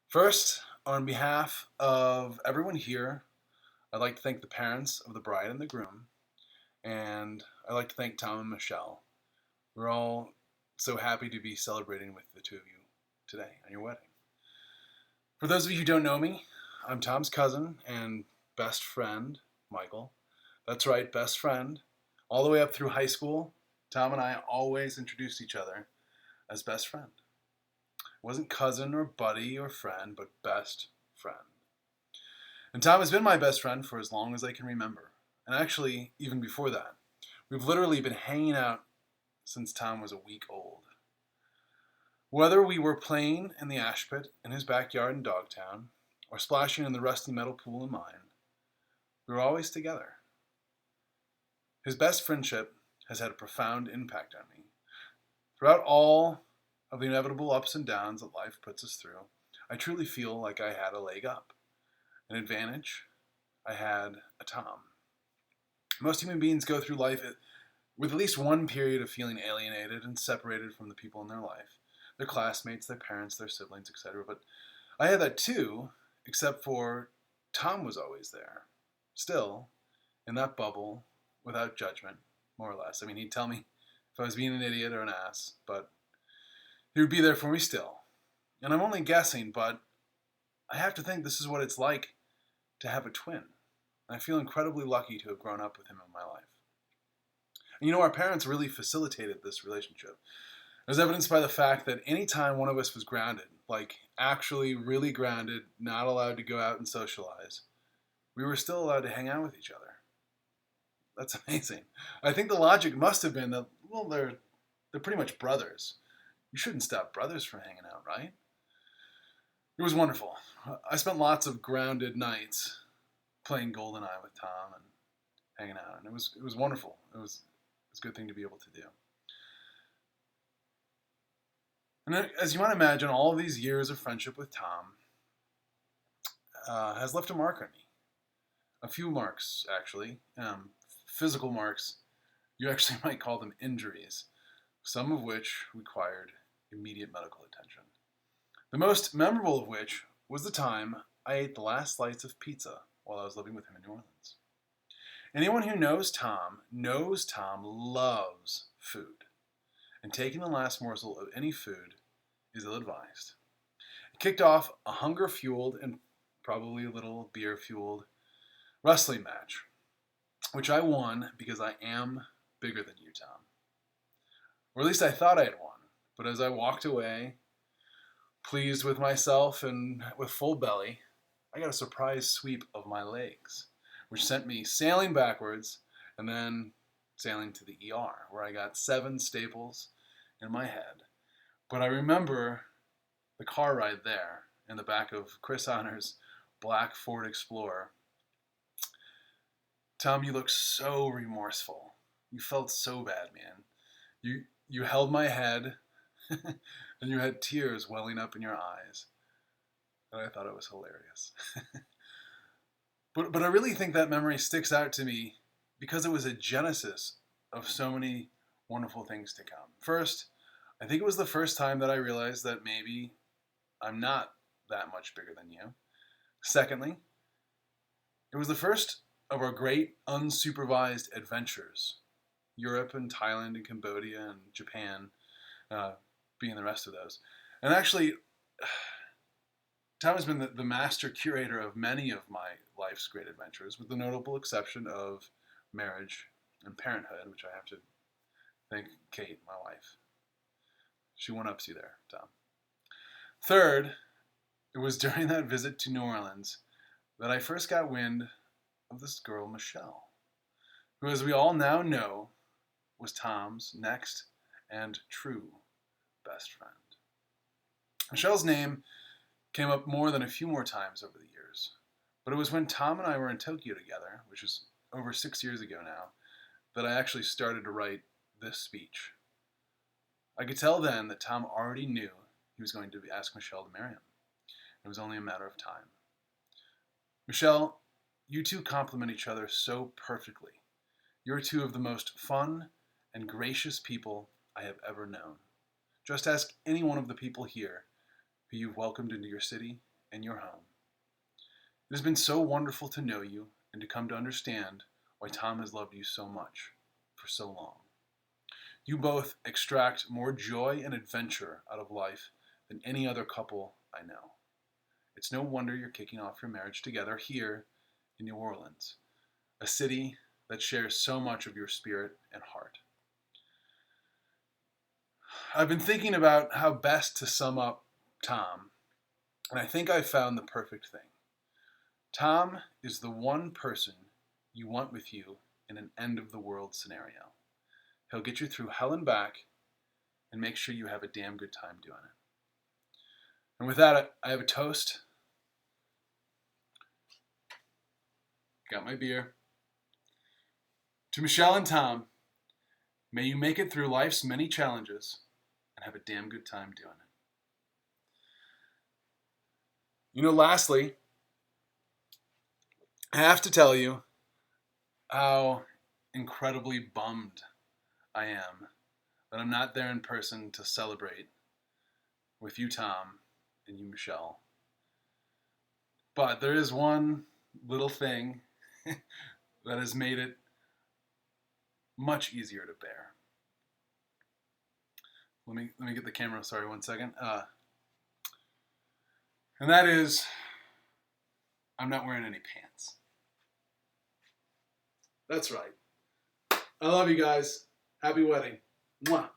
First, on behalf of everyone here, I'd like to thank the parents of the bride and the groom, and I'd like to thank Tom and Michelle. We're all so happy to be celebrating with the two of you today on your wedding. For those of you who don't know me, I'm Tom's cousin and best friend, Michael. That's right, best friend. All the way up through high school, Tom and I always introduced each other as best friend. It wasn't cousin or buddy or friend, but best friend. And Tom has been my best friend for as long as I can remember. And actually, even before that. We've literally been hanging out since Tom was a week old. Whether we were playing in the ash pit in his backyard in Dogtown, or splashing in the rusty metal pool in mine, we were always together. His best friendship has had a profound impact on me. Throughout all of the inevitable ups and downs that life puts us through, I truly feel like I had a leg up, an advantage. I had a Tom. Most human beings go through life with at least one period of feeling alienated and separated from the people in their life, their classmates, their parents, their siblings, etc. But I had that too, except for Tom was always there, still, in that bubble, without judgment, more or less. I mean, he'd tell me if I was being an idiot or an ass, but he would be there for me still. And I'm only guessing, but I have to think this is what it's like to have a twin. And I feel incredibly lucky to have grown up with him in my life. And you know, our parents really facilitated this relationship, as evidenced by the fact that anytime one of us was grounded, like actually really grounded, not allowed to go out and socialize, we were still allowed to hang out with each other. That's amazing. I think the logic must have been that, well, they're pretty much brothers. You shouldn't stop brothers from hanging out, right? It was wonderful. I spent lots of grounded nights playing GoldenEye with Tom and hanging out, and it was wonderful. It was a good thing to be able to do. And as you might imagine, all of these years of friendship with Tom has left a mark on me. A few marks, actually. Physical marks. You actually might call them injuries, some of which required immediate medical attention. The most memorable of which was the time I ate the last slice of pizza while I was living with him in New Orleans. Anyone who knows Tom loves food, and taking the last morsel of any food is ill-advised. It kicked off a hunger-fueled and probably a little beer-fueled wrestling match, which I won because I am bigger than you, Tom. Or at least I thought I had won, but as I walked away, pleased with myself and with full belly, I got a surprise sweep of my legs, which sent me sailing backwards and then sailing to the ER, where I got 7 staples in my head. But I remember the car ride there in the back of Chris Honor's black Ford Explorer. Tom, you look so remorseful. You felt so bad, man. You held my head and you had tears welling up in your eyes. And I thought it was hilarious. But I really think that memory sticks out to me because it was a genesis of so many wonderful things to come. First, I think it was the first time that I realized that maybe I'm not that much bigger than you. Secondly, it was the first of our great unsupervised adventures. Europe and Thailand and Cambodia and Japan being the rest of those. And actually, Tom has been the master curator of many of my life's great adventures, with the notable exception of marriage and parenthood, which I have to thank Kate, my wife. She one-ups you there, Tom. Third, it was during that visit to New Orleans that I first got wind of this girl, Michelle, who, as we all now know, was Tom's next and true best friend. Michelle's name came up more than a few more times over the years, but it was when Tom and I were in Tokyo together, which is over 6 years ago now, that I actually started to write this speech. I could tell then that Tom already knew he was going to ask Michelle to marry him. It was only a matter of time. Michelle, you two complement each other so perfectly. You're two of the most fun and gracious people I have ever known. Just ask any one of the people here who you've welcomed into your city, in your home. It has been so wonderful to know you and to come to understand why Tom has loved you so much for so long. You both extract more joy and adventure out of life than any other couple I know. It's no wonder you're kicking off your marriage together here in New Orleans, a city that shares so much of your spirit and heart. I've been thinking about how best to sum up Tom, and I think I've found the perfect thing. Tom is the one person you want with you in an end of the world scenario. He'll get you through hell and back and make sure you have a damn good time doing it. And with that, I have a toast. Got my beer. To Michelle and Tom, may you make it through life's many challenges and have a damn good time doing it. Lastly, I have to tell you how incredibly bummed I am that I'm not there in person to celebrate with you, Tom, and you, Michelle. But there is one little thing that has made it much easier to bear. Let me get the camera. Sorry, 1 second. And that is, I'm not wearing any pants. That's right. I love you guys. Happy wedding. Mwah.